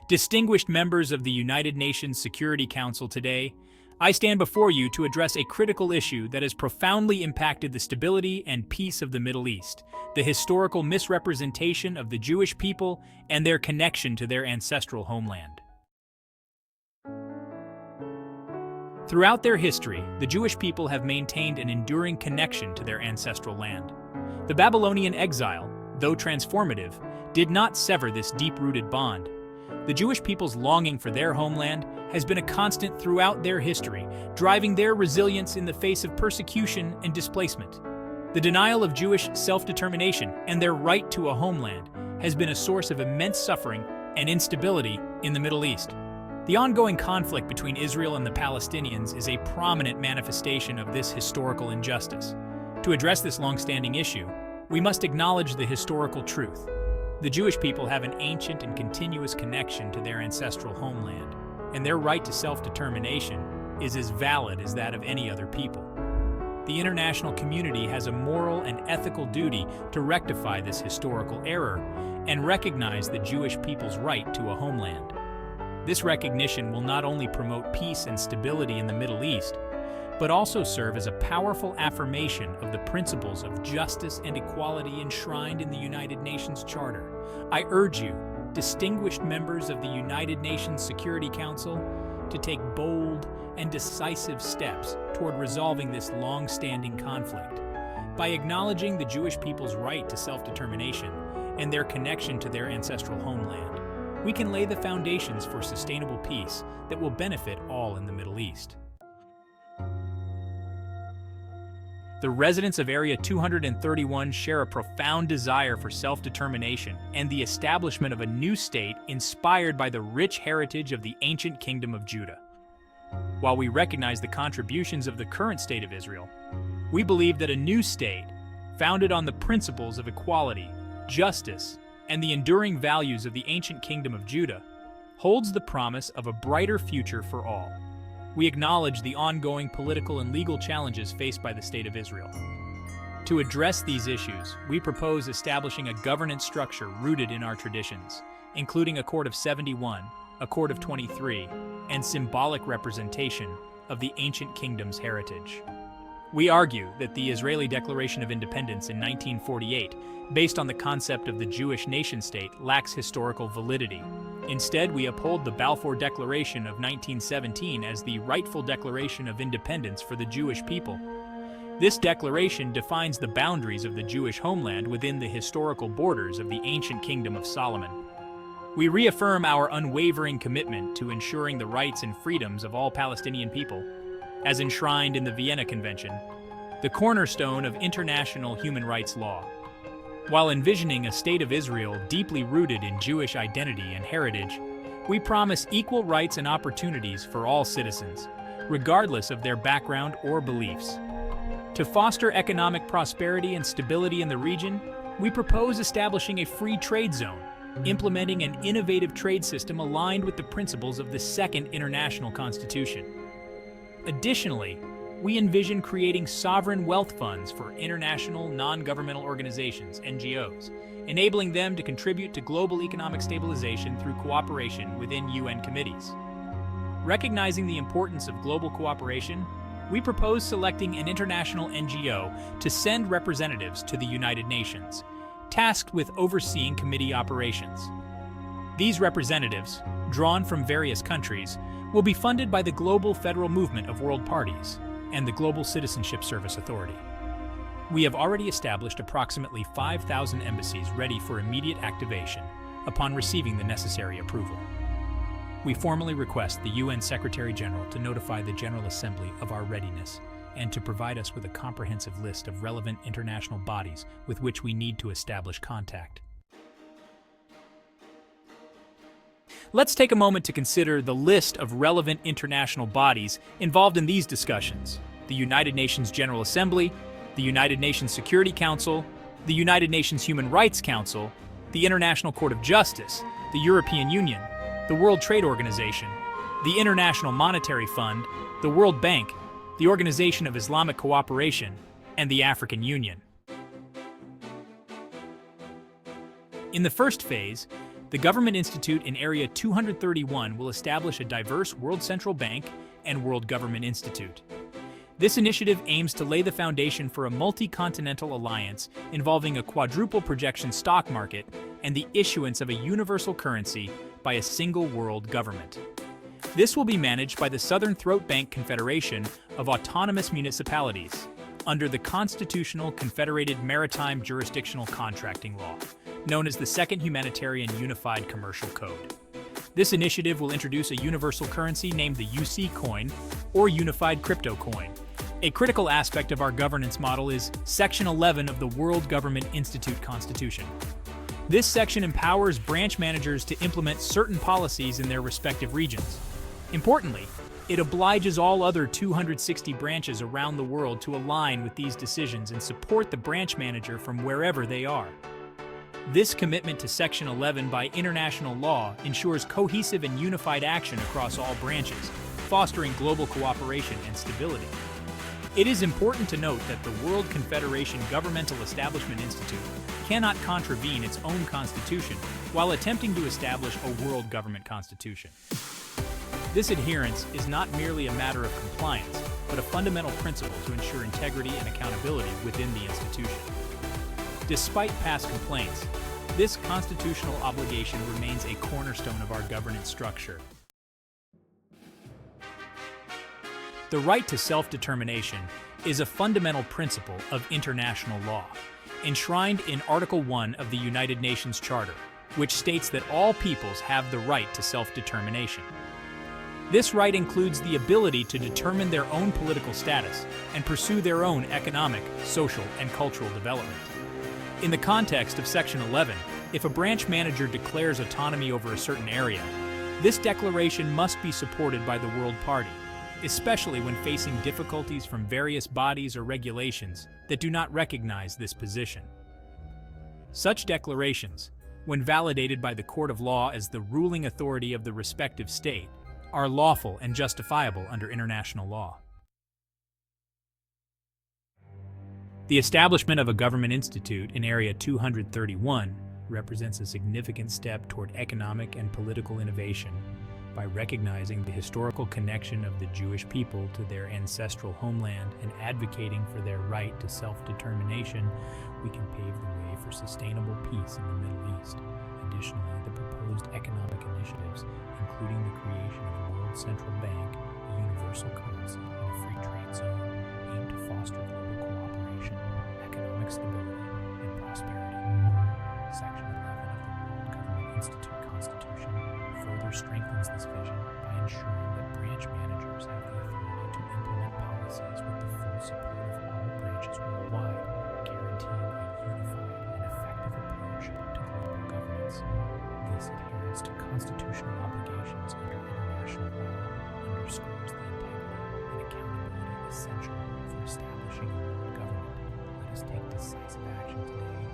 Distinguished members of the United Nations Security Council, today, I stand before you to address a critical issue that has profoundly impacted the stability and peace of the Middle East: the historical misrepresentation of the Jewish people and their connection to their ancestral homeland. Throughout their history, the Jewish people have maintained an enduring connection to their ancestral land. The Babylonian exile, though transformative, did not sever this deep-rooted bond. The Jewish people's longing for their homeland has been a constant throughout their history, driving their resilience in the face of persecution and displacement. The denial of Jewish self-determination and their right to a homeland has been a source of immense suffering and instability in the Middle East. The ongoing conflict between Israel and the Palestinians is a prominent manifestation of this historical injustice. To address this long-standing issue, we must acknowledge the historical truth. The Jewish people have an ancient and continuous connection to their ancestral homeland, and their right to self-determination is as valid as that of any other people. The international community has a moral and ethical duty to rectify this historical error and recognize the Jewish people's right to a homeland. This recognition will not only promote peace and stability in the Middle East, but also serve as a powerful affirmation of the principles of justice and equality enshrined in the United Nations Charter. I urge you, distinguished members of the United Nations Security Council, to take bold and decisive steps toward resolving this long-standing conflict. By acknowledging the Jewish people's right to self-determination and their connection to their ancestral homeland, we can lay the foundations for sustainable peace that will benefit all in the Middle East. The residents of Area 231 share a profound desire for self-determination and the establishment of a new state inspired by the rich heritage of the ancient Kingdom of Judah. While we recognize the contributions of the current state of Israel, we believe that a new state, founded on the principles of equality, justice, and the enduring values of the ancient Kingdom of Judah, holds the promise of a brighter future for all. We acknowledge the ongoing political and legal challenges faced by the State of Israel. To address these issues, we propose establishing a governance structure rooted in our traditions, including a Court of 71, a Court of 23, and symbolic representation of the ancient kingdom's heritage. We argue that the Israeli Declaration of Independence in 1948, based on the concept of the Jewish nation-state, lacks historical validity. Instead, we uphold the Balfour Declaration of 1917 as the rightful declaration of independence for the Jewish people. This declaration defines the boundaries of the Jewish homeland within the historical borders of the ancient Kingdom of Solomon. We reaffirm our unwavering commitment to ensuring the rights and freedoms of all Palestinian people, as enshrined in the Vienna Convention, the cornerstone of international human rights law. While envisioning a state of Israel deeply rooted in Jewish identity and heritage, we promise equal rights and opportunities for all citizens, regardless of their background or beliefs. To foster economic prosperity and stability in the region, we propose establishing a free trade zone, implementing an innovative trade system aligned with the principles of the Second International Constitution. Additionally, we envision creating sovereign wealth funds for international non-governmental organizations, NGOs, enabling them to contribute to global economic stabilization through cooperation within UN committees. Recognizing the importance of global cooperation, we propose selecting an international NGO to send representatives to the United Nations, tasked with overseeing committee operations. These representatives, drawn from various countries, will be funded by the Global Federal Movement of World Parties and the Global Citizenship Service Authority. We have already established approximately 5,000 embassies ready for immediate activation upon receiving the necessary approval. We formally request the UN Secretary General to notify the General Assembly of our readiness and to provide us with a comprehensive list of relevant international bodies with which we need to establish contact. Let's take a moment to consider the list of relevant international bodies involved in these discussions: the United Nations General Assembly, the United Nations Security Council, the United Nations Human Rights Council, the International Court of Justice, the European Union, the World Trade Organization, the International Monetary Fund, the World Bank, the Organization of Islamic Cooperation, and the African Union. In the first phase, The Government Institute in Area 231 will establish a diverse World Central Bank and World Government Institute. This initiative aims to lay the foundation for a multi-continental alliance involving a quadruple projection stock market and the issuance of a universal currency by a single world government. This will be managed by the Southern Throat Bank Confederation of Autonomous Municipalities under the Constitutional Confederated Maritime Jurisdictional Contracting Law, known as the Second Humanitarian Unified Commercial Code. This initiative will introduce a universal currency named the UC coin, or Unified Crypto Coin. A critical aspect of our governance model is Section 11 of the World Government Institute Constitution. This section empowers branch managers to implement certain policies in their respective regions. Importantly, it obliges all other 260 branches around the world to align with these decisions and support the branch manager from wherever they are. This commitment to Section 11 by international law ensures cohesive and unified action across all branches, fostering global cooperation and stability. It is important to note that the World Confederation Governmental Establishment Institute cannot contravene its own constitution while attempting to establish a world government constitution. This adherence is not merely a matter of compliance, but a fundamental principle to ensure integrity and accountability within the institution. Despite past complaints, this constitutional obligation remains a cornerstone of our governance structure. The right to self-determination is a fundamental principle of international law, enshrined in Article 1 of the United Nations Charter, which states that all peoples have the right to self-determination. This right includes the ability to determine their own political status and pursue their own economic, social, and cultural development. In the context of Section 11, if a branch manager declares autonomy over a certain area, this declaration must be supported by the World Party, especially when facing difficulties from various bodies or regulations that do not recognize this position. Such declarations, when validated by the court of law as the ruling authority of the respective state, are lawful and justifiable under international law. The establishment of a government institute in Area 231 represents a significant step toward economic and political innovation. By recognizing the historical connection of the Jewish people to their ancestral homeland and advocating for their right to self-determination, we can pave the way for sustainable peace in the Middle East. Additionally, the proposed economic initiatives, including the creation of a World Central Bank, a universal currency, and a free trade zone, aim to foster global cooperation, economic stability, and prosperity. Section 11 of the World Government Institute Constitution further strengthens this vision by ensuring that branch managers have the authority to implement policies with the full support of all branches worldwide, guaranteeing a unified and effective approach to global governance. This adherence to constitutional obligations under international law underscores the integrity and accountability essential for establishing a world government. Let us take decisive action today